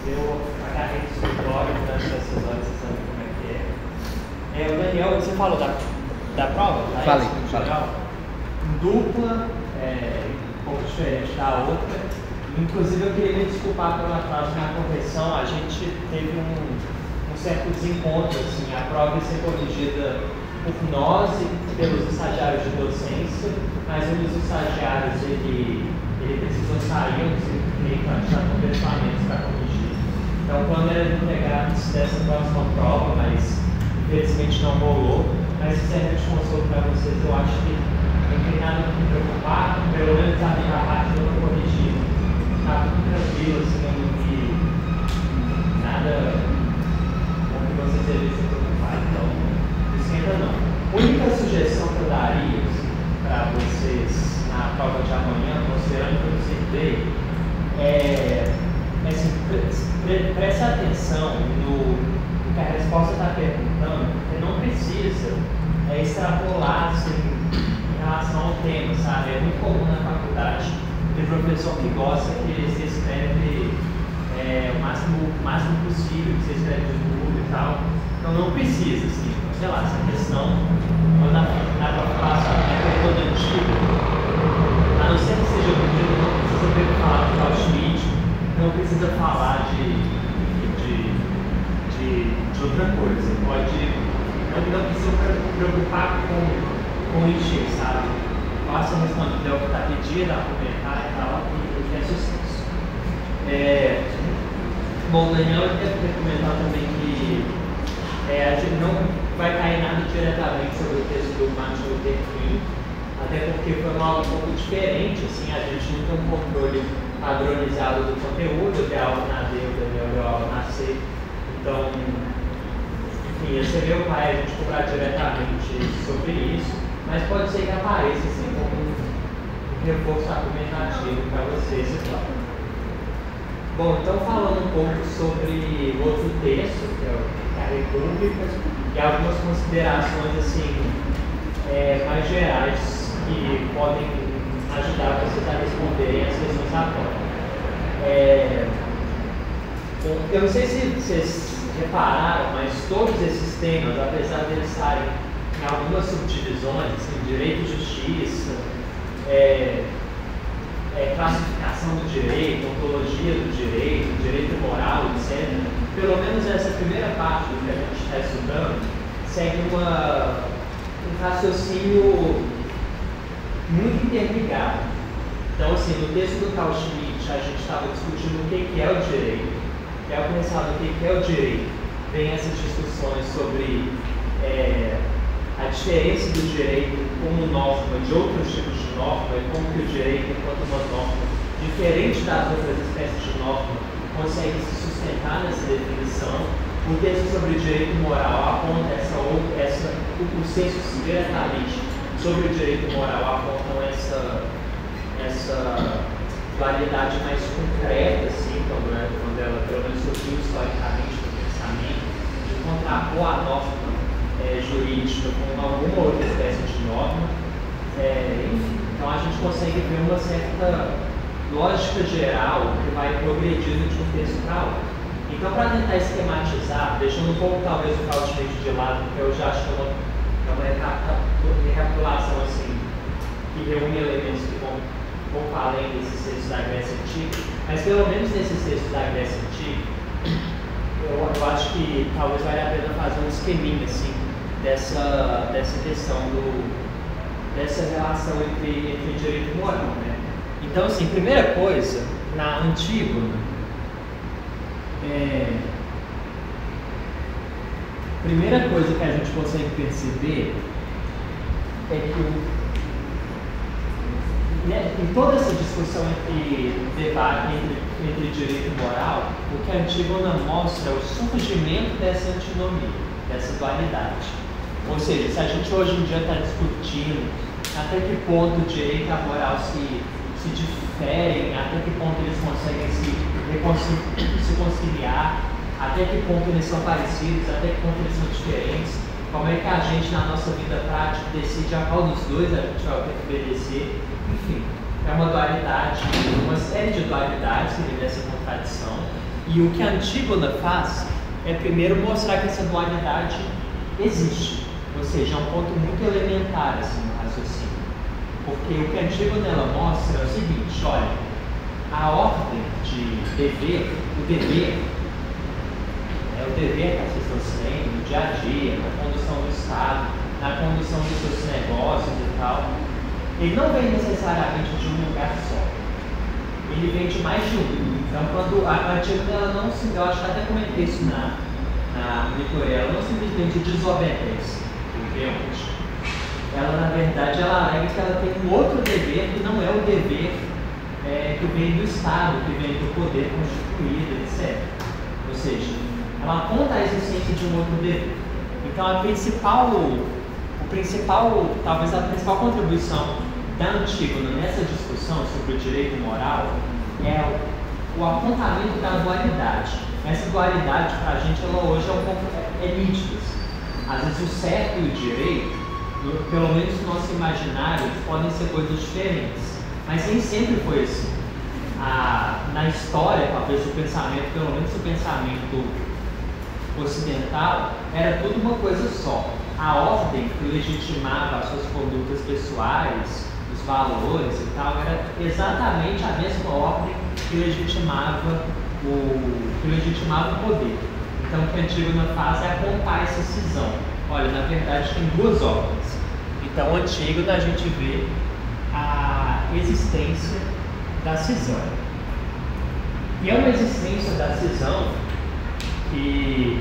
eu agarrei no escritório durante essas horas, você sabe como é que é. O Daniel, você falou da prova? Tá? Falei. Dupla, um pouco diferente da outra. Inclusive, eu queria me desculpar pelo atraso na correção. A gente teve um certo desencontro. Assim, a prova ia ser corrigida por nós e pelos estagiários de docência, mas um dos estagiários ele precisou sair, eu não está com pensamentos para corrigir. Então, o plano era entregar antes dessa próxima prova, mas infelizmente não rolou. Mas se serve de consolo para vocês, eu acho que não tem nada para me preocupar, pelo menos a minha parte não foi corrigida. Está tudo tranquilo, assim, eu não vi nada com que vocês devem se preocupar, então não esquenta não. A única sugestão que eu daria assim, para vocês na prova de amanhã, considerando que eu não sei assim, preste atenção no que a resposta está perguntando, porque não precisa extrapolar assim, em relação ao tema, sabe? É muito comum na faculdade ter professor que gosta que você escreve o máximo possível, que você escreve de tudo e tal. Então não precisa, assim, sei lá, essa questão na prova método antigo, a não ser que seja pedido, não precisa falar de Auschwitz, não precisa falar de outra coisa. Não precisa se preocupar com encher, sabe? Basta responder o que está pedido, argumentar e tal, e é sucesso. Bom, o Daniel deve ter comentado também que a gente não vai cair nada diretamente sobre o texto do Martin Luther King, até porque foi uma aula um pouco diferente, assim, a gente não tem um controle padronizado do conteúdo, eu dei aula na D, o Daniel deu aula na C, então, enfim, esse é meu pai, a gente cobrar diretamente sobre isso, mas pode ser que apareça assim, como um reforço argumentativo para vocês e tal. Bom, então falando um pouco sobre o outro texto, que é a República, e algumas considerações assim, mais gerais que podem ajudar vocês a responderem as questões da prova. Eu não sei se vocês repararam, mas todos esses temas, apesar de eles estarem em algumas subdivisões, assim, direito e justiça, classificação do direito, ontologia do direito, direito moral, etc. Pelo menos essa primeira parte do que a gente está estudando segue um raciocínio muito interligado. Então, assim, no texto do Carl Schmitt, a gente estava discutindo o que é o direito. E ao pensar no que é o direito, vem essas discussões sobre a diferença do direito como norma de outros tipos de norma, e como que o direito, enquanto uma norma, diferente das outras espécies de norma, consegue se sustentar nessa definição. O texto sobre o direito moral aponta o senso diretamente sobre o direito moral apontam essa dualidade mais concreta, assim, quando ela pelo menos surgiu historicamente no pensamento, de contrapor a norma jurídica com alguma outra espécie de norma. Enfim, então a gente consegue ver uma certa lógica geral que vai progredindo de um texto para outro. Então, para tentar esquematizar, deixando um pouco talvez o Carl Schmitt de lado, porque eu já acho que é uma recapitulação assim, que reúne elementos que vão para além desses textos da Grécia Antiga, mas pelo menos nesses textos da Grécia Antiga, eu acho que talvez valha a pena fazer um esqueminha assim, dessa questão dessa relação entre direito e moral, né? Então, assim, primeira coisa, na Antígona, primeira coisa que a gente consegue perceber é que em toda essa discussão entre debate entre direito e moral, o que a Antígona mostra é o surgimento dessa antinomia, dessa dualidade. Ou seja, se a gente hoje em dia está discutindo até que ponto o direito e a moral se diferem, até que ponto eles conseguem se conciliar, até que ponto eles são parecidos, até que ponto eles são diferentes, como é que a gente na nossa vida prática decide a qual dos dois a gente vai obedecer. Enfim, é uma dualidade, uma série de dualidades que vem dessa contradição. E o que a Antígona faz é primeiro mostrar que essa dualidade existe, ou seja, é um ponto muito elementar assim, no raciocínio. Porque o que a Antígona ela mostra é o seguinte: olha, a ordem de dever, o dever que as pessoas têm no dia a dia, na condução do Estado, na condução dos seus negócios e tal, ele não vem necessariamente de um lugar só. Ele vem de mais de um. Então, quando a Antígona ela não se, eu acho que até comentei isso na monitoria, ela não simplesmente desobedece o Deus. Ela, na verdade, ela alega que ela tem um outro dever que não é o dever que vem do Estado, que vem do poder constituído, etc. Ou seja, ela aponta a existência de um outro dever. Então, talvez a principal contribuição da Antígona nessa discussão sobre o direito moral é o apontamento da dualidade. Essa dualidade, para a gente, ela hoje é nítida. Às vezes o certo e o direito, pelo menos no nosso imaginário, podem ser coisas diferentes. Mas nem sempre foi assim. Na história, talvez o pensamento, pelo menos o pensamento ocidental, era tudo uma coisa só. A ordem que legitimava as suas condutas pessoais, os valores e tal, era exatamente a mesma ordem que legitimava o poder. Então o que a Antígona faz é apontar essa cisão. Olha, na verdade tem duas ordens. Então, Antígona, a gente vê a existência da cisão. E é uma existência da cisão que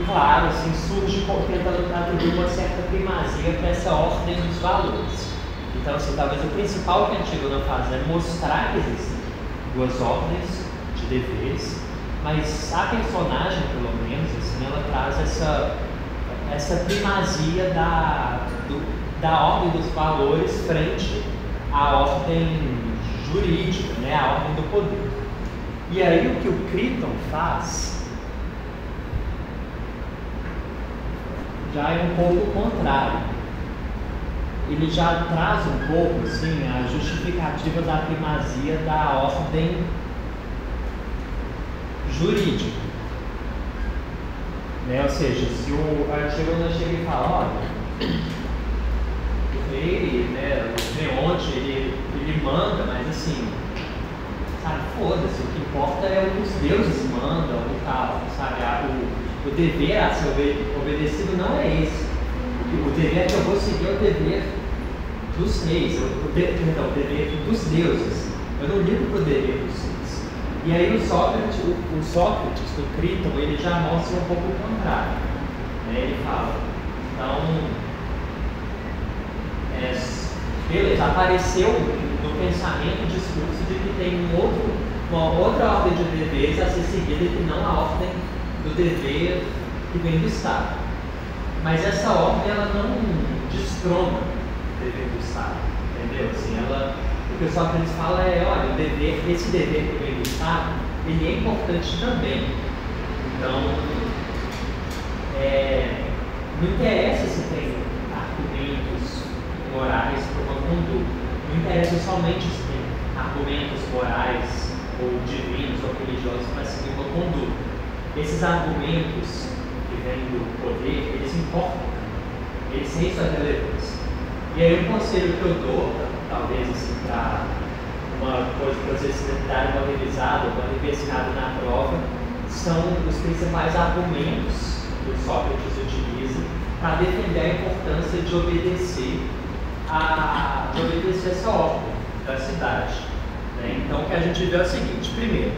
claro, assim, surge tentando atribuir uma certa primazia para essa ordem dos valores. Então, assim, talvez o principal que a Antígona faz é mostrar que existem duas ordens de deveres, mas a personagem, pelo menos, assim, ela traz essa primazia da ordem dos valores frente à ordem jurídica, né, à ordem do poder. E aí o que o Críton faz já é um pouco o contrário. Ele já traz um pouco assim, a justificativa da primazia da ordem jurídica. Né? Ou seja, se o Antígona chega e fala, olha, o rei, né, o Creonte, ele manda, mas assim, sabe, foda-se, o que importa é o que os deuses mandam e tal, sabe, o dever a ser obedecido não é esse. O dever que eu vou seguir é o dever dos reis, o dever dos deuses. Eu não ligo para o dever dos reis. E aí o Sócrates, do Críton, ele já mostra um pouco o contrário. Né? Ele fala, então, beleza, apareceu no pensamento o discurso de que tem uma outra ordem de deveres a ser seguida que não a ordem do dever que vem do Estado. Mas essa ordem, ela não destrona o dever do Estado, entendeu? Assim, o que o Sócrates fala é, olha, esse dever que vem do Estado, ele é importante também. Então, não interessa se tem argumentos morais para uma conduta, não interessa somente se tem argumentos morais ou divinos ou religiosos para seguir uma conduta. Esses argumentos que vêm do poder, eles importam, eles têm sua relevância. E aí o conselho que eu dou, talvez assim, para uma coisa que vocês darem uma revisada, uma investigada na prova, são os principais argumentos que o Sócrates utiliza para defender a importância de obedecer essa ordem da cidade. Né? Então o que a gente vê é o seguinte: primeiro,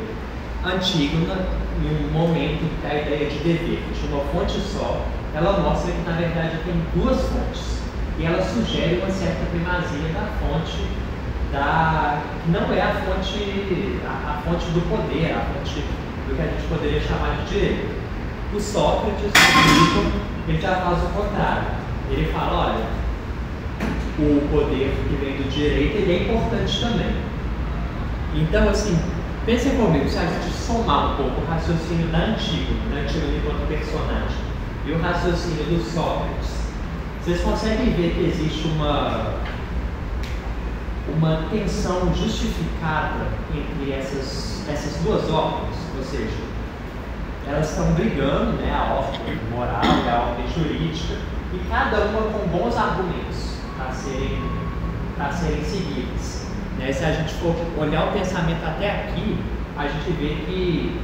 Antígona, em um momento que a ideia de dever de uma fonte só, ela mostra que na verdade tem duas fontes e ela sugere uma certa primazia da fonte que não é a fonte do poder, a fonte do que a gente poderia chamar de direito. O Sócrates, ele já faz o contrário. Ele fala, olha, o poder que vem do direito, ele é importante também. Então, assim, pensem comigo, se a gente somar um pouco o raciocínio da Antígona enquanto personagem, e o raciocínio do Sócrates, vocês conseguem ver que existe uma tensão justificada entre essas duas ordens, ou seja, elas estão brigando, né, a ordem moral e a ordem jurídica, e cada uma com bons argumentos para serem seguidas. Né? Se a gente for olhar o pensamento até aqui, a gente vê que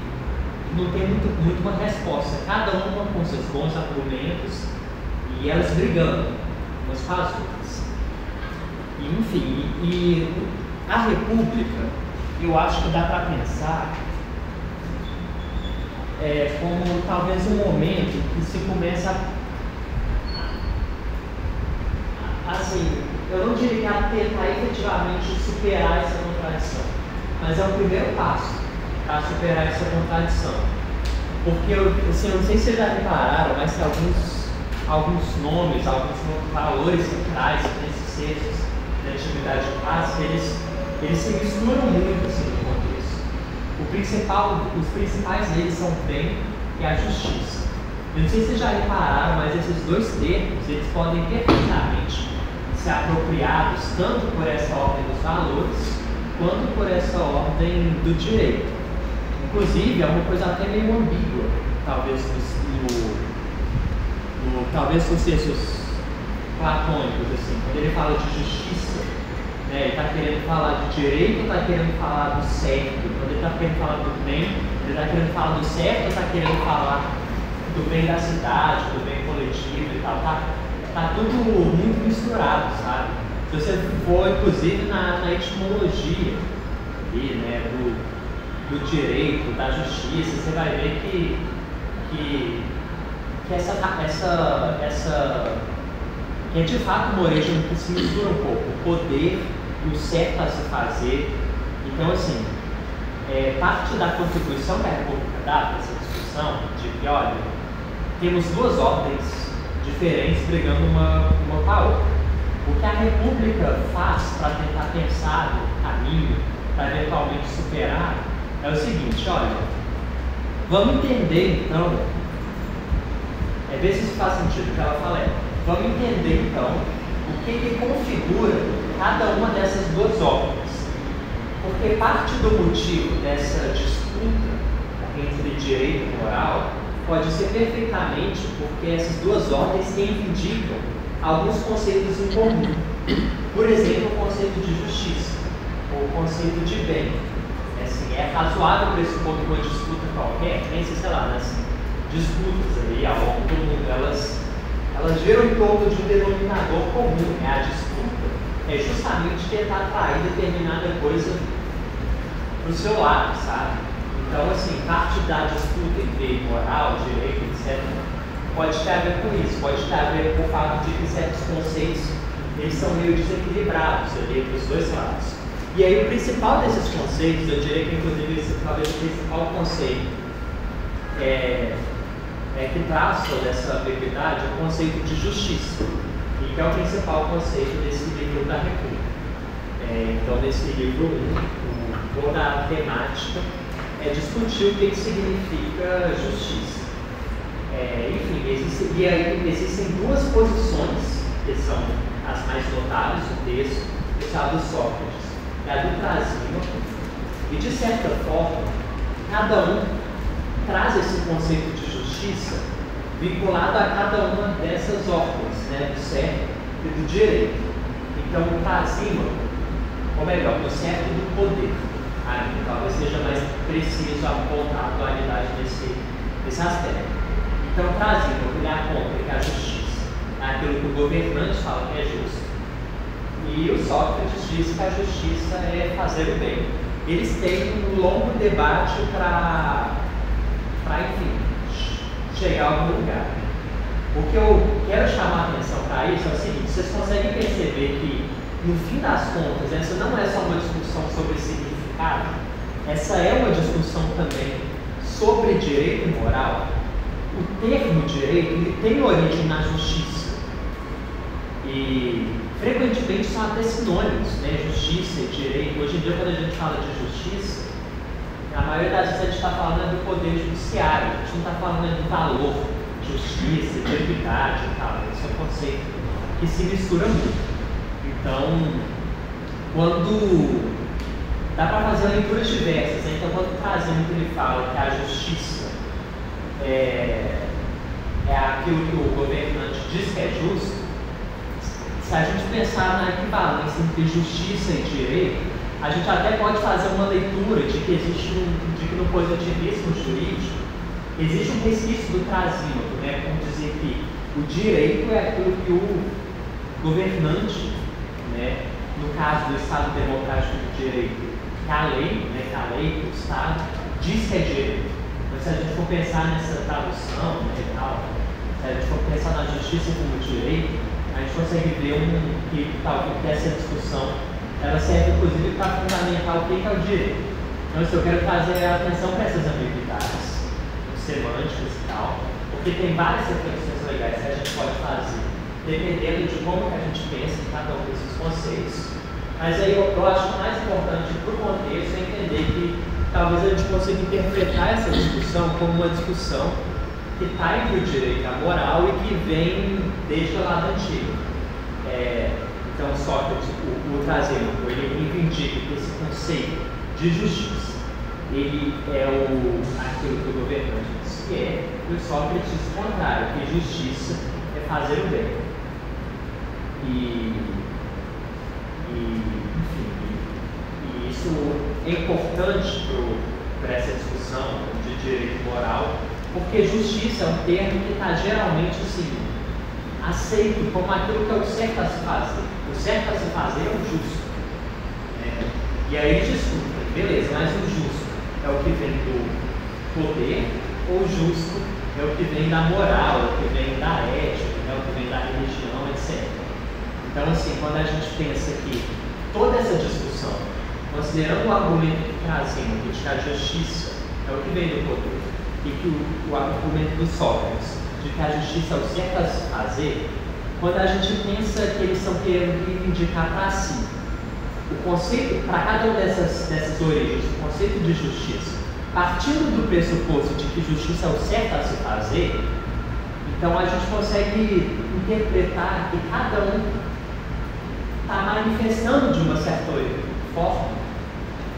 não tem muito uma resposta, cada uma com seus bons argumentos e elas brigando umas com as outras. E, enfim, e a República, eu acho que dá para pensar como talvez um momento que se começa assim, eu não diria a tentar efetivamente superar essa contradição, mas é o primeiro passo para superar essa contradição. Porque eu não sei se vocês já repararam, mas tem alguns nomes, alguns valores centrais nesses textos da Antiguidade Clássica, eles se misturam muito assim, no contexto. Os principais deles são o bem e a justiça. Eu não sei se vocês já repararam, mas esses dois termos, eles podem perfeitamente ser apropriados tanto por essa ordem dos valores, quanto por essa ordem do direito. Inclusive, é uma coisa até meio ambígua, talvez talvez nos textos platônicos, assim, quando ele fala de justiça, né, ele está querendo falar de direito, está querendo falar do certo. Quando ele está querendo falar do bem, ele está querendo falar do certo, está querendo falar do bem da cidade, do bem coletivo e tal. Tá tudo muito misturado, sabe? Se você for, inclusive, na etimologia ali, né, do direito, da justiça, você vai ver que é de fato uma origem que se mistura um pouco, o poder e o certo a se fazer. Então, assim, parte da contribuição que a República dá para essa discussão, de que, olha, temos duas ordens diferentes brigando uma com a outra. O que a República faz para tentar pensar no caminho, para eventualmente superar, é o seguinte, olha, vamos entender então, ver se isso faz sentido o que ela fala, vamos entender então o que configura cada uma dessas duas ordens. Porque parte do motivo dessa disputa entre direito e moral pode ser perfeitamente porque essas duas ordens reivindicam alguns conceitos em comum. Por exemplo, o conceito de justiça, ou o conceito de bem. Assim, é razoável pressupor que uma disputa qualquer, pense, sei lá, nas disputas aí ao longo do mundo, elas giram em torno de um denominador comum. A disputa é justamente tentar atrair determinada coisa para o seu lado, sabe? Então, assim, parte da disputa entre moral, direito, etc., pode ter a ver com isso, pode ter a ver com o fato de que certos conceitos eles são meio desequilibrados ali para os dois lados. E aí, o principal desses conceitos, eu diria que, inclusive, talvez o principal conceito que traz toda essa ambiguidade é o conceito de justiça, e que é o principal conceito desse livro da República. Então, nesse livro, toda a temática é discutir o que significa justiça. Enfim, existem duas posições que são as mais notáveis do texto, que é a do Sócrates e a do Trasímaco, e de certa forma, cada um traz esse conceito de justiça vinculado a cada uma dessas ordens, né, do certo e do direito. Então, o Trasímaco, ou melhor, do certo e do poder. Talvez seja mais preciso apontar a dualidade desse aspecto. Então, o Trasímaco, ele aponta que a justiça é aquilo que o governante fala que é justo, e o Sócrates diz que a justiça é fazer o bem. Eles têm um longo debate para enfim, chegar a algum lugar. O que eu quero chamar a atenção para isso é o seguinte: vocês conseguem perceber que, no fim das contas, essa não é só uma discussão sobre significado, essa é uma discussão também sobre direito e moral. O termo direito, ele tem origem na justiça, e frequentemente são até sinônimos, né? Justiça e direito. Hoje em dia, quando a gente fala de justiça, a maioria das vezes a gente está falando do poder judiciário, a gente não está falando do valor, justiça, de equidade e tal. Esse é um conceito que se mistura muito. Então, quando dá para fazer leituras diversas, né? Então, quando o Trazimo ele fala que a justiça é aquilo que o governante diz que é justo, se a gente pensar na equivalência entre justiça e direito, a gente até pode fazer uma leitura de que no positivismo jurídico existe um resquício do Trasímaco, né? Como dizer que o direito é aquilo que o governante, né, no caso do Estado Democrático de Direito, que a lei, que o Estado diz que é direito. Mas se a gente for pensar nessa tradução, né, se a gente for pensar na justiça como direito, a gente consegue ver que essa discussão ela serve inclusive para fundamentar o que é o direito. Então, eu quero trazer a atenção para essas ambiguidades semânticas e tal, porque tem várias reflexões legais que a gente pode fazer, dependendo de como que a gente pensa em cada um desses conceitos. Mas aí eu acho que o mais importante para o contexto é entender que talvez a gente consiga interpretar essa discussão como uma discussão que está entre o direito e a moral e que vem desde o lado antigo. Então, Sócrates, o Trasímaco, ele reivindica que esse conceito de justiça, ele é aquilo que o governante diz que é, e o Sócrates diz o contrário, que justiça é fazer o bem. E isso é importante para essa discussão de direito moral, porque justiça é um termo que está geralmente assim, aceito como aquilo que é o certo a se fazer. O certo a se fazer é o justo. E aí discutem, beleza, mas o justo é o que vem do poder, ou o justo é o que vem da moral, é o que vem da ética, é o que vem da religião, etc. Então, assim, quando a gente pensa que toda essa discussão, considerando o argumento que trazemos de que a justiça é o que vem do poder, e que o argumento do Sócrates de que a justiça é o certo a se fazer, quando a gente pensa que eles estão querendo reivindicar para si o conceito, para cada uma dessas origens, o conceito de justiça, partindo do pressuposto de que justiça é o certo a se fazer, então a gente consegue interpretar que cada um está manifestando de uma certa forma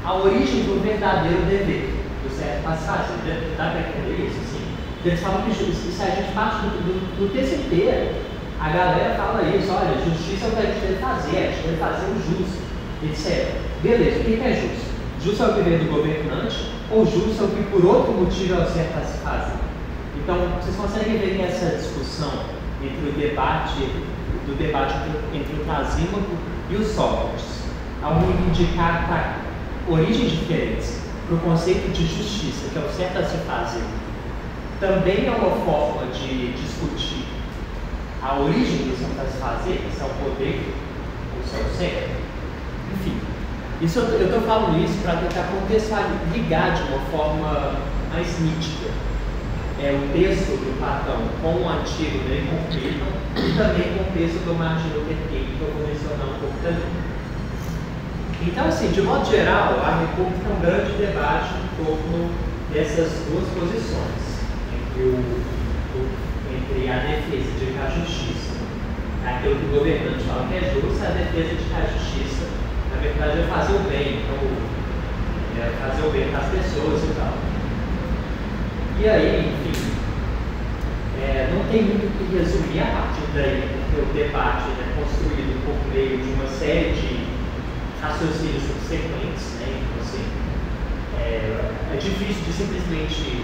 a origem do verdadeiro dever, do certo a se fazer. Dá para entender isso? Assim? Eles falam que se a gente parte do texto inteiro, a galera fala isso, olha, justiça é o que a gente deve fazer, a gente deve fazer o justo, etc. Beleza, o que é justo? Justo é o que vem do governante, ou justo é o que por outro motivo é o certo a se fazer? Então, vocês conseguem ver nessa discussão entre o debate entre o Trasímaco e o Sócrates, ao reivindicar para origens diferentes, para o conceito de justiça, que é o certo a se fazer, também é uma forma de discutir a origem do certo a se fazer, se é o poder ou se é o certo. Enfim, eu estou falando isso para tentar ligar de uma forma mais nítida o texto do Platão com o antigo grego Platão e também com o texto do Martin Luther King, que eu vou mencionar um pouco também. Então, assim, de modo geral, a República é um grande debate em torno dessas duas posições, entre a defesa de que a justiça é aquilo que o governante fala que é justo, e a defesa de que a justiça, na verdade, é fazer o bem, então, fazer o bem para as pessoas e tal. E aí, enfim, não tem muito o que resumir a partir daí, porque o debate é construído por meio de uma série de raciocínios subsequentes, né? Então, assim, é difícil de simplesmente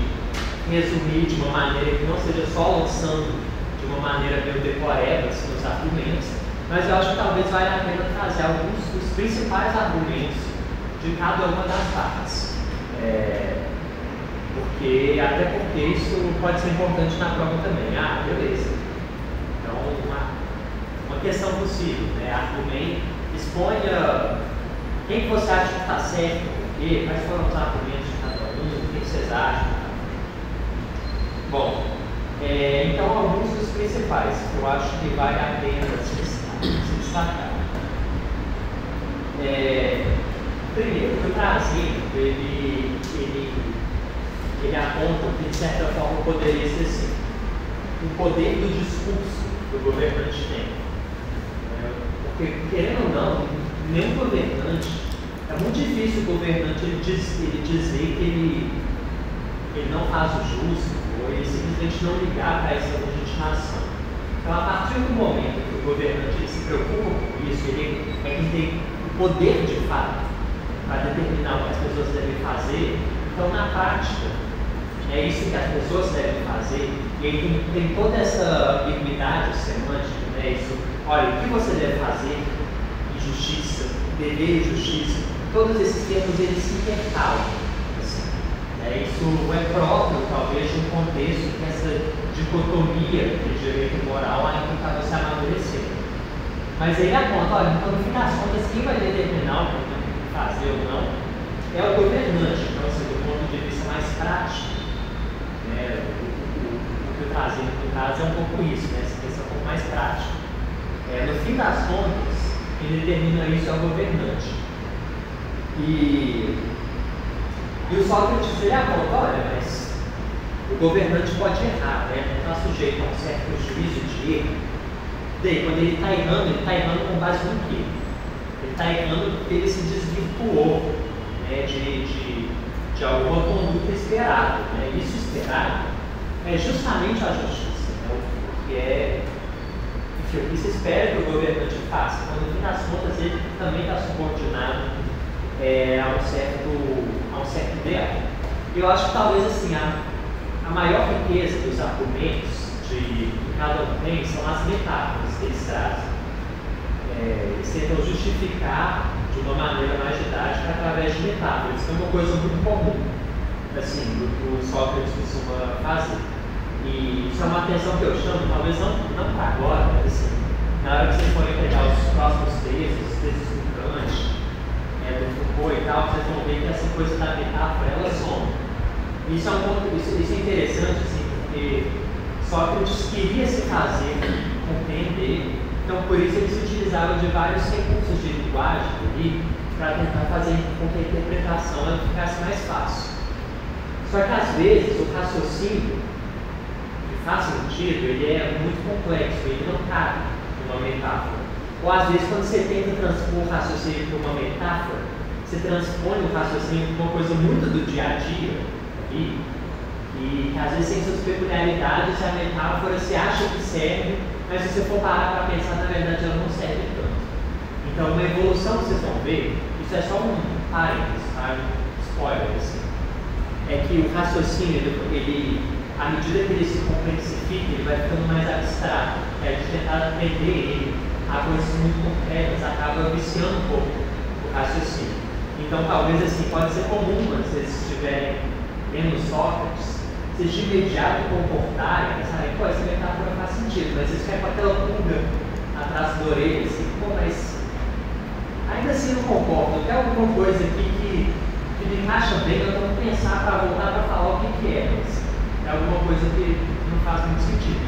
resumir de uma maneira que não seja só lançando de uma maneira meio decoreba assim, os argumentos, mas eu acho que talvez valha a pena trazer alguns dos principais argumentos de cada uma das partes. Até porque isso pode ser importante na prova também. Beleza. Então, uma questão possível, né? Argumento, exponha quem você acha que está certo, por quê, quais foram os argumentos de cada um, o que vocês acham. Bom, então alguns dos principais que eu acho que vale a pena se destacar. Primeiro, o Trasímaco, ele aponta que, de certa forma, poderia ser assim. O poder do discurso que o governante tem. Porque, querendo ou não, nenhum governante, é muito difícil o governante ele dizer que ele não faz o justo, ou ele simplesmente não ligar para essa legitimação. Então, a partir do momento que o governante ele se preocupa com isso, ele é quem tem o poder de fato para determinar o que as pessoas devem fazer. Então, na prática, é isso que as pessoas devem fazer, e aí tem toda essa ambiguidade semântica, né? Isso, olha, o que você deve fazer em justiça, dever e justiça, todos esses termos eles se intercalam. Assim, isso é próprio, talvez, de um contexto que essa dicotomia de direito e moral ainda estava se amadurecendo. Mas ele aponta, olha, então no fim das contas, quem vai determinar o que tem que fazer ou não é o governante. Então, assim, do ponto de vista mais prático, né, o que eu trazia no caso é um pouco isso, né, essa questão um pouco mais prática. No fim das contas, quem determina isso é o governante. E o Sócrates ele aponta, olha, mas o governante pode errar, né? Não está sujeito a um certo juízo de erro. Daí, quando ele está errando com base no quê? Ele está errando porque ele se desvirtuou, né, de alguma conduta esperada. Né? Isso esperado é justamente a justiça, né? O que é, enfim, o que se espera que o governante faça. Então, no fim das contas, ele também está subordinado a um certo ideal. Eu acho que talvez assim, a maior riqueza dos argumentos que cada um tem são as metáforas que eles trazem. Eles tentam justificar de uma maneira mais didática através de metáforas. Isso é uma coisa muito comum, assim, do que o Sócrates costuma fazer. E isso é uma atenção que eu chamo, talvez não para agora, mas assim, na hora que vocês forem pegar os próximos textos, os textos do Kant, do Foucault e tal, vocês vão ver que essa coisa da metáfora, ela some. Isso é interessante, assim, porque Sócrates queria se fazer compreender, então por isso eles utilizavam de vários recursos de linguagem ali para tentar fazer com que a interpretação ela ficasse mais fácil. Só que às vezes o raciocínio que faz sentido, ele é muito complexo, ele não cabe numa metáfora. Ou às vezes quando você tenta transpor o raciocínio para uma metáfora, você transpõe o raciocínio para uma coisa muito do dia a dia, e que às vezes tem suas peculiaridades, a metáfora se acha que serve, mas se você for parar para pensar, na verdade ela não serve tanto. Então, uma evolução que vocês vão ver, isso é só um parênteses, tá? Spoiler, assim, é que o raciocínio, à medida que ele se complexifica, ele vai ficando mais abstrato. A gente tentar aprender ele a coisas muito concretas, acaba viciando um pouco o raciocínio. Então, talvez assim, pode ser comum, quando vocês estiverem lendo Sócrates, vocês de imediato comportarem, pensarem, pô, essa metáfora faz sentido, mas vocês ficam com aquela pulga atrás da orelha, assim, pô, mas ainda assim não concordo, tem alguma coisa aqui que me encaixa bem, eu tenho que pensar para voltar para falar o que é, mas é alguma coisa que não faz muito sentido.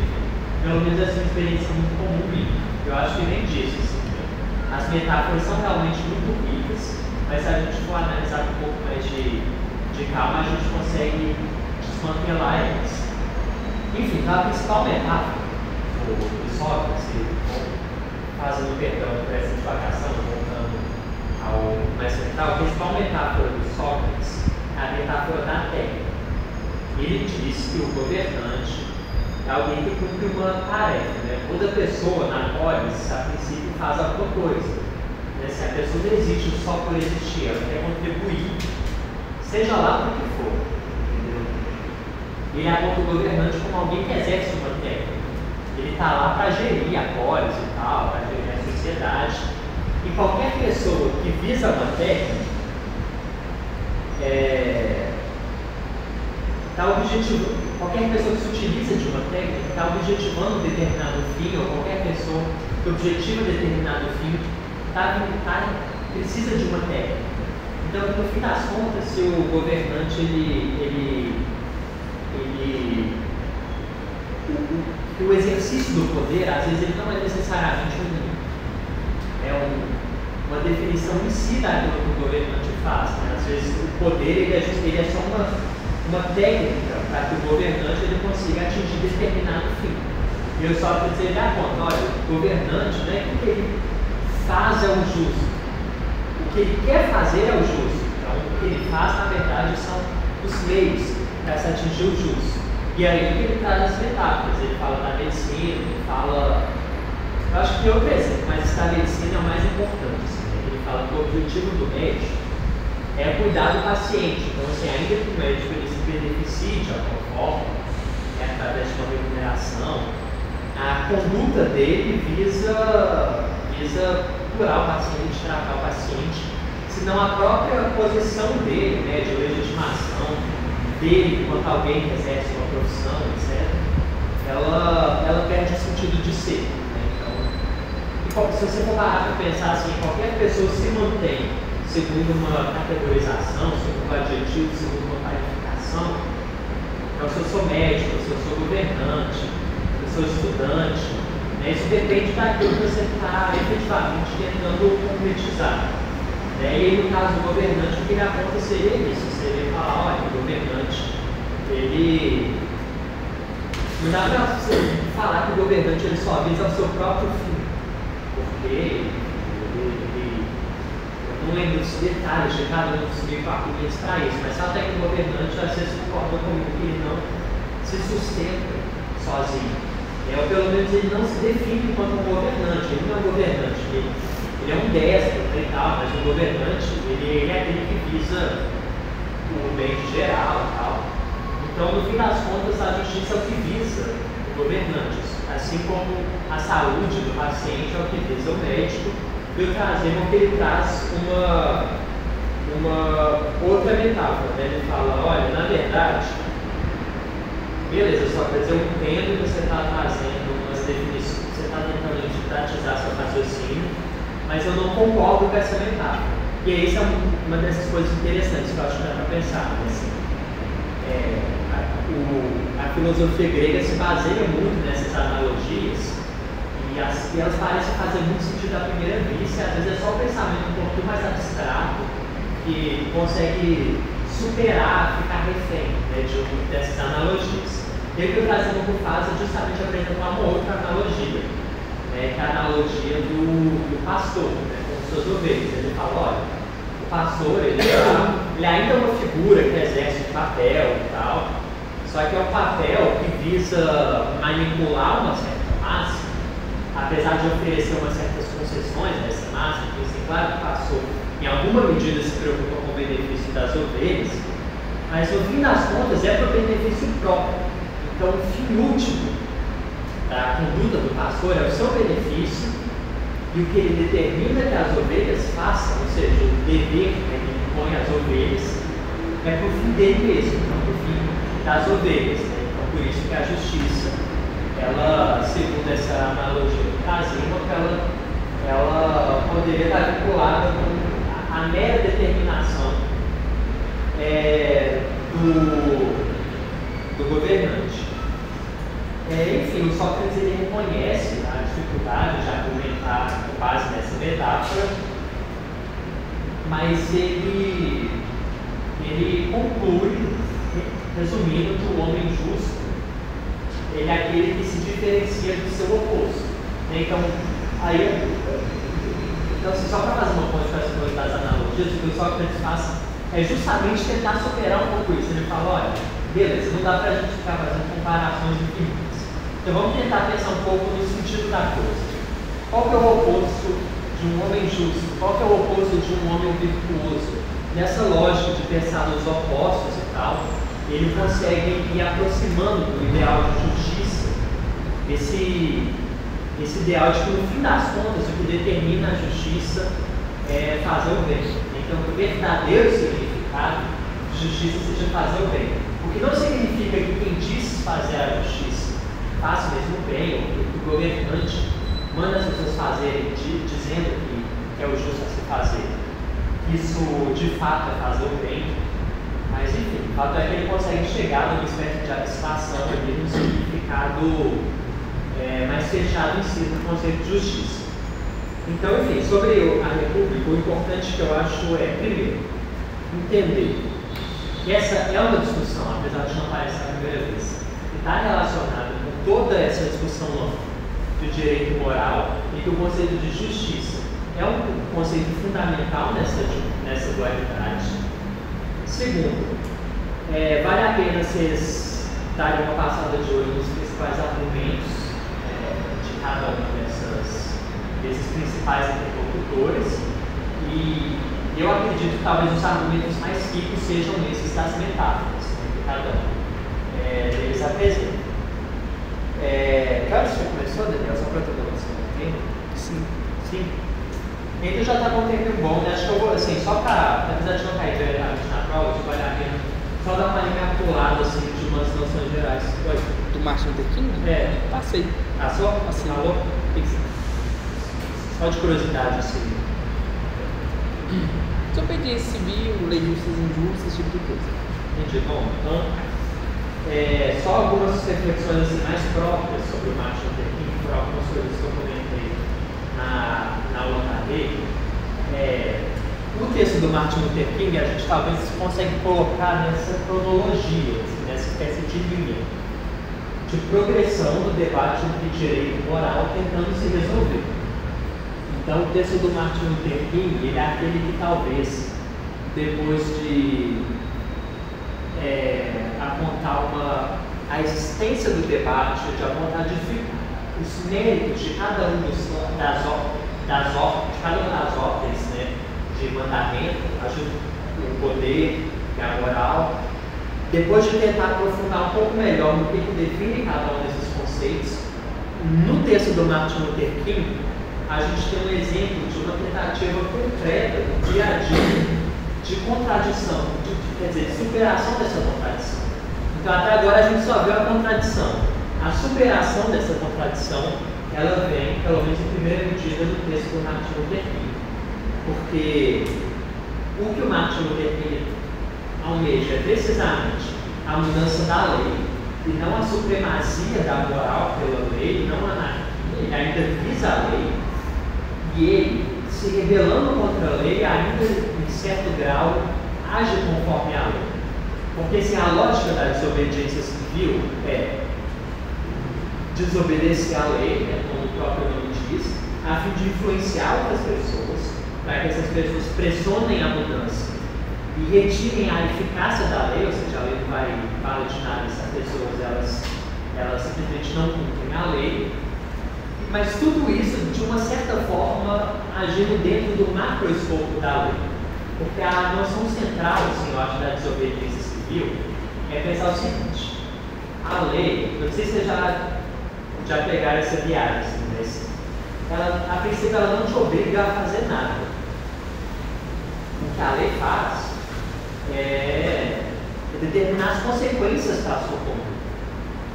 Pelo menos essa é uma experiência muito comum minha. Eu acho que nem disso, assim, as metáforas são realmente muito ricas, mas se a gente for analisar com um pouco mais de calma, a gente consegue desmantelar eles. Enfim, a principal metáfora do Sócrates, fazendo perdão por essa divagação, voltando ao mais central, a principal metáfora do Sócrates é a metáfora da técnica. Ele diz que o governante é alguém que cumpre uma tarefa, né? Toda pessoa na polis, a princípio, faz alguma coisa. Né? Se a pessoa não existe só por existir, ela quer contribuir, seja lá por que for. Entendeu? Ele aponta o governante como alguém que exerce uma técnica. Ele está lá para gerir a polis e tal, para gerir a sociedade. E qualquer pessoa que visa uma técnica qualquer pessoa que se utiliza de uma técnica está objetivando um determinado fim, ou qualquer pessoa que objetiva determinado fim precisa de uma técnica. Então, no fim das contas, se o governante o exercício do poder, às vezes, ele não é necessariamente uma definição em si daquilo que o governante faz. Né? Às vezes, o poder ele é só uma técnica para que o governante ele consiga atingir determinado fim. E eu só para dizer, olha, o governante, não é que ele faz é o justo, o que ele quer fazer é o justo. Então, o que ele faz, na verdade, são os meios para se atingir o justo. E aí que ele traz as metáforas. Ele fala da medicina, ele fala... Eu acho que tem outro exemplo, mas esse da medicina é o mais importante. Assim, né? Ele fala que o objetivo do médico é cuidar do paciente. Então, assim, ainda que o médico ele se beneficie de alguma forma, né, através de uma remuneração, a conduta dele visa curar o paciente, tratar o paciente, senão a própria posição dele, né, de legitimação dele enquanto alguém que exerce uma profissão, etc., ela perde o sentido de ser. Né? Então, se você for parar para pensar assim, qualquer pessoa se mantém segundo uma categorização, segundo um adjetivo, segundo uma qualificação. Então, se eu sou médico, se eu sou governante, se eu sou estudante, né, isso depende daquilo que você está efetivamente tentando concretizar. Né? E aí, no caso do governante, o que ele aponta seria isso: seria falar, olha, o governante, ele. Não dá para você falar que o governante ele só visa o seu próprio fim, porque eu não lembro dos detalhes de cada um dos argumentos para isso, mas até que o governante às vezes concorda comigo que ele não se sustenta sozinho. Ou pelo menos ele não se define enquanto um governante, ele não é um governante, ele é um déspota e tal, mas o governante ele é aquele que visa o bem geral e tal. Então, no fim das contas, a justiça é o que visa o governante, assim como a saúde do paciente é o que visa o médico. E o Trazema que ele traz uma outra metáfora, né? Ele fala, olha, na verdade, beleza, só quer dizer, eu entendo que você está trazendo umas definições, você está tentando didatizar seu raciocínio, mas eu não concordo com essa metáfora. E aí, isso é uma dessas coisas interessantes que eu acho que dá para pensar. Né? Assim, a filosofia grega se baseia muito nessas analogias e elas parecem fazer muito sentido à primeira vista, e às vezes é só um pensamento um pouquinho mais abstrato que consegue superar, ficar refém, né, dessas analogias. E o que o Trazema faz é justamente apresentar uma outra analogia, né, que é a analogia do pastor, né, com suas ovelhas. Ele fala, olha, o pastor ele ainda é uma figura que exerce um papel e tal, só que é um papel que visa manipular uma certa massa, apesar de oferecer umas certas concessões nessa massa, porque assim, claro que o pastor em alguma medida se preocupa com o benefício das ovelhas, mas no fim das contas é para o benefício próprio. Então o fim último da conduta do pastor é o seu benefício, e o que ele determina que as ovelhas façam, ou seja, o dever que ele impõe às ovelhas, é para o fim dele mesmo, não para o fim das ovelhas. Né? Então por isso que a justiça, ela, segundo essa analogia do Trazema, ela poderia estar vinculada com a mera determinação do governante. Enfim, o Sócrates ele reconhece a dificuldade de argumentar com base nessa metáfora, mas ele conclui, resumindo, que o homem justo ele é aquele que se diferencia do seu oposto. Então, só para fazer uma ponte para essa coisa das analogias, o que o Sócrates faz é justamente tentar superar um pouco isso. Ele fala, olha, beleza, não dá para a gente ficar fazendo comparações infinitas. Então vamos tentar pensar um pouco no sentido da coisa. Qual que é o oposto de um homem justo? Qual que é o oposto de um homem virtuoso? Nessa lógica de pensar nos opostos e tal, ele consegue ir aproximando do ideal de justiça, esse ideal de que no fim das contas o que determina a justiça é fazer o bem. Então o verdadeiro significado de justiça seja fazer o bem. O que não significa que quem diz fazer a justiça faça mesmo bem, ou que o governante manda as pessoas fazerem dizendo que é o justo a se fazer. Isso de fato é fazer o bem, mas enfim, o fato é que ele consegue chegar numa espécie de abstração ali, num significado mais fechado em si do conceito de justiça. Então, enfim, sobre a República, o importante que eu acho é, primeiro, entender que essa é uma discussão, apesar de não parecer a primeira vez, que está relacionada com toda essa discussão de direito moral, e que o conceito de justiça é um conceito fundamental nessa dualidade. Segundo, vale a pena vocês darem uma passada de olho nos principais argumentos de cada um desses principais interlocutores, e eu acredito que talvez os argumentos mais ricos sejam esses das metáforas, que cada um deles apresenta. Claro, você já começou, Daniel? Só para ter noção, ok? Sim. Sim. Então já está com um tempo bom, né? Acho que eu vou, assim, só para, apesar de não cair diretamente na prova, se vale a pena só dar uma recapitulada, assim, de umas noções gerais. Pode? Do Martin Luther King? Passei. Passou? Passei. Falou? Só de curiosidade, assim. Desobediência civil, lei justas e injustas, esse tipo de coisa. Entendi. Bom, então, só algumas reflexões assim, mais próprias sobre o Martin Luther King, por algumas coisas que eu comentei na aula dele. O texto do Martin Luther King, a gente talvez consegue colocar nessa cronologia, assim, nessa espécie de linha de progressão do debate entre direito e moral tentando se resolver. Então, o texto do Martin Luther King, ele é aquele que talvez, depois de apontar a existência do debate, de apontar os méritos de cada uma das ordens, né, de mandamento, o poder e a moral, depois de tentar aprofundar um pouco melhor no que define cada um desses conceitos, no texto do Martin Luther King, a gente tem um exemplo de uma tentativa concreta no dia a dia de contradição, quer dizer, de superação dessa contradição. Então, até agora a gente só viu a contradição. A superação dessa contradição, ela vem, pelo menos em primeira medida, no texto do Martin Luther King. Porque o que o Martin Luther King almeja é precisamente a mudança da lei e não a supremacia da moral pela lei, não a anarquia. Ele ainda visa a lei e ele, se rebelando contra a lei, ainda em certo grau age conforme a lei. Porque assim, a lógica da desobediência civil é desobedecer à lei, né, como o próprio nome diz, a fim de influenciar outras pessoas, para que essas pessoas pressionem a mudança e retirem a eficácia da lei, ou seja, a lei não vai valer de nada se as pessoas elas simplesmente não cumprem a lei, mas tudo isso de uma certa forma agindo dentro do macroescopo da lei, porque a noção central, assim, eu acho, da desobediência civil é pensar o seguinte: a lei, eu não sei se vocês já pegaram essa viagem, assim, mas a princípio ela não te obriga a fazer nada. O que a lei faz é determinar as consequências para a sua conduta.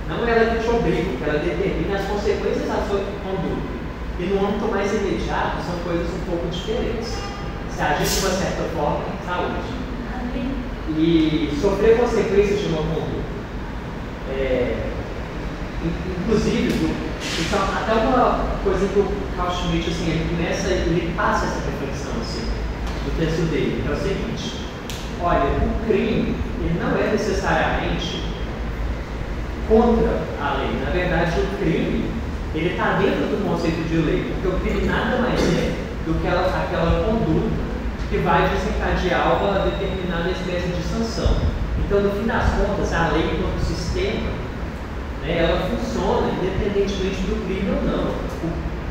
Não é ela que te obriga, ela determina as consequências da sua conduta. E no âmbito mais imediato são coisas um pouco diferentes. Se agir de uma certa forma, saúde. E sofrer consequências de uma conduta. Inclusive, então, até uma coisa que o Carl Schmitt, assim, ele passa essa reflexão assim, do texto dele, que é o seguinte: olha, o crime ele não é necessariamente contra a lei. Na verdade, o crime ele está dentro do conceito de lei, porque o crime nada mais é do que aquela conduta que vai desencadear uma determinada espécie de sanção. Então, no fim das contas, a lei como sistema, né, ela funciona independentemente do crime ou não.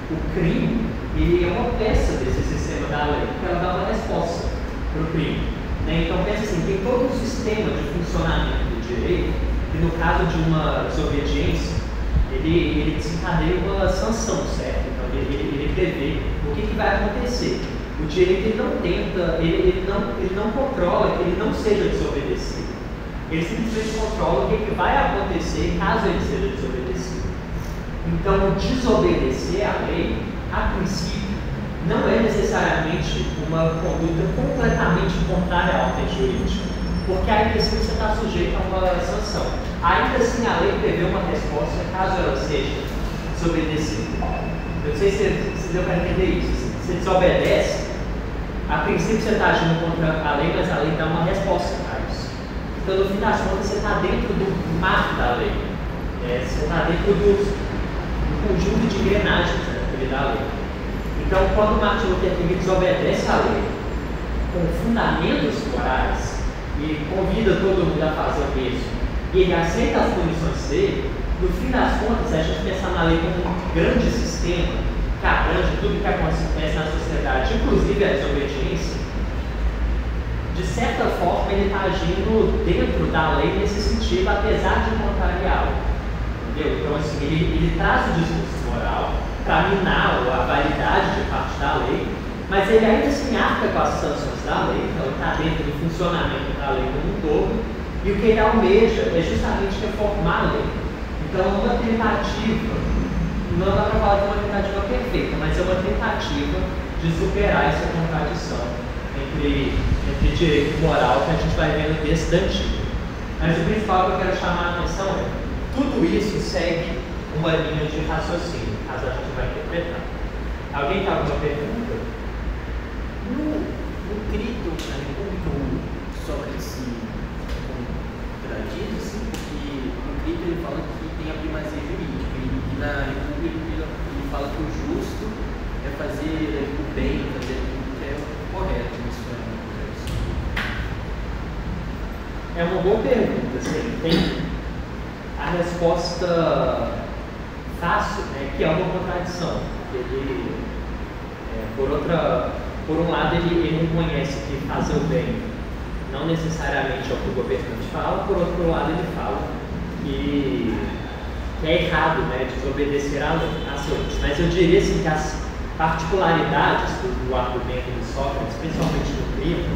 O crime ele é uma peça desse sistema da lei, porque ela dá uma resposta para o crime. Né? Então, pensa assim, tem todo um sistema de funcionamento do direito, que no caso de uma desobediência, ele desencadeia uma sanção, certo? Então, ele prevê o que vai acontecer. O direito ele não tenta, ele não controla que ele não seja desobedecido. Ele simplesmente controla o que vai acontecer caso ele seja desobedecido. Então, desobedecer à lei, a princípio, não é necessariamente uma conduta completamente contrária à ordem jurídica, porque ainda assim você está sujeito a uma sanção. Ainda assim, a lei prevê uma resposta caso ela seja desobedecida. Eu não sei se deu para entender isso. Você desobedece, a princípio você está agindo contra a lei, mas a lei dá uma resposta a isso. Então, no fim das contas, você está dentro do marco da lei. Você está dentro do conjunto de engrenagens, né, da lei. Então, quando Martin Luther King desobedece à lei com fundamentos morais e convida todo mundo a fazer o mesmo, e ele aceita as punições dele, no fim das contas, a gente pensar na lei como um grande sistema que abrange tudo que acontece na sociedade, inclusive a desobediência, de certa forma ele está agindo dentro da lei nesse sentido, apesar de contrariá-la. Entendeu? Então, assim, ele traz o discurso moral para minar a validade de parte da lei, mas ele ainda se arca com as sanções da lei, então ele está dentro do funcionamento da lei como um todo, e o que ele almeja é justamente reformar a lei. Então, uma tentativa, não dá para falar de uma tentativa perfeita, mas é uma tentativa de superar essa contradição entre direito e moral que a gente vai vendo desde antigo. Mas o principal que eu quero chamar a atenção é tudo isso segue uma linha de raciocínio, caso a gente vai interpretar. Alguém tem alguma pergunta? No Crito, na República, o Sócrates se contradiz, assim, porque no Crito ele fala que tem a primazia jurídica, e na República ele fala que o justo é fazer o bem, fazer tudo que é o correto. É uma boa pergunta, assim, tem a resposta fácil, né, que é uma contradição. Ele, por um lado, ele reconhece que fazer o bem não necessariamente é o que o governante fala, por outro lado, ele fala que é errado, né, desobedecer às leis. Mas eu diria assim, que as particularidades do argumento de Sócrates, principalmente no livro,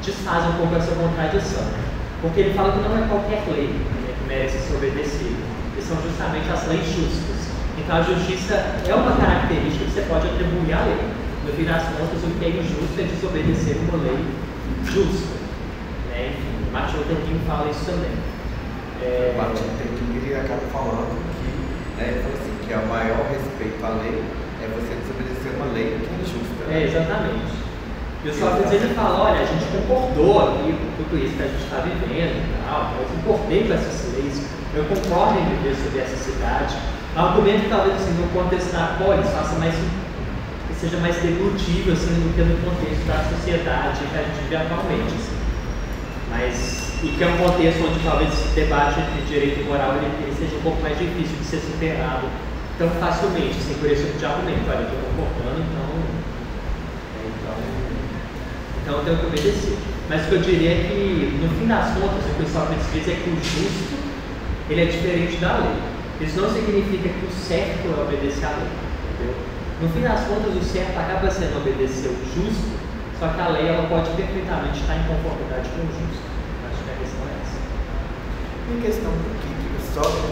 desfaz um pouco essa contradição, porque ele fala que não é qualquer lei, né, que merece ser obedecida, que são justamente as leis justas. Então a justiça é uma característica que você pode atribuir à lei. No fim das contas, o que é injusto é desobedecer uma lei justa, né? Enfim, Martin Luther King fala isso também. Martin Luther King ele acaba falando que, ele fala assim, que o maior respeito à lei é você desobedecer uma lei que é injusta. Exatamente. E o Sócrates ele fala, olha, a gente concordou aqui com tudo isso que a gente está vivendo e tal, eu concordei com essas leis, eu concordo em viver sobre essa cidade. O argumento que talvez assim, no contexto da polis seja mais deglutivo assim, do que no contexto da sociedade que a gente vive atualmente. Assim. Mas, e que é um contexto onde talvez esse debate entre direito e moral ele seja um pouco mais difícil de ser superado tão facilmente, assim, por esse tipo de argumento. Olha, eu estou concordando, então eu tenho que obedecer. Mas o que eu diria é que, no fim das contas, o que o Sócrates diz é que o justo ele é diferente da lei. Isso não significa que o certo é obedecer à lei. Entendeu? No fim das contas, o certo acaba sendo obedecer o justo, só que a lei ela pode perfeitamente estar em conformidade com o justo. Acho que a questão é essa. Em questão do que o Sócrates